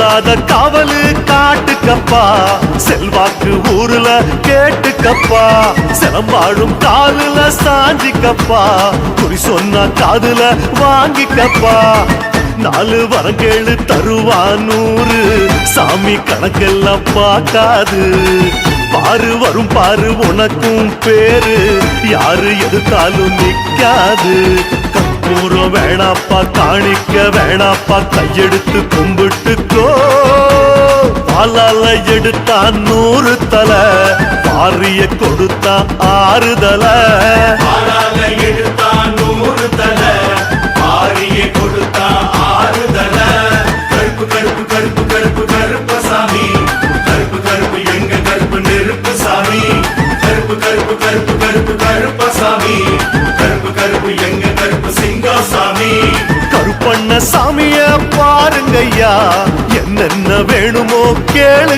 நீங்காத காவலு காட்டுக்கப்பா செல்வாக்கு ஊருல கேட்டுக்கப்பா சிலம்பாழும் காலுல சாஞ்சிக்கப்பா குறி சொன்ன காதுல வாங்கிக்கப்பா 4 வரங்கேளு தருவா 100 சாமி கணக்கெல்லாம் பார்க்காது பாரு வரும் பாரு உனக்கும் பேரு யாரு எதுத்தாலும் நிக்காது கற்பூரம் வேணாப்பா காணிக்க வேணாப்பா கையெடுத்து கும்பிட்டுக்கோ பாலால எடுத்தா 100 தலை பாரிய கொடுத்தா 6 தலை பாலால எடுத்தா 100 தலை பாரிய கொடுத்தா 6 தலை கருப்பு கருப்பு கருப்பு கருப்பு கருப்பசாமி கருப்பு கருப்பு எங்க கருப்பு நெருப்பு சாமி கருப்பு கருப்பு கருப்பு கருப்பு கருப்பசாமி கருப்பு கருப்பு எங்க கருப்பு சிங்கசாமி கருப்பண்ண சாமிய பாருங்கய்யா என்னென்ன வேணுமோ கேளு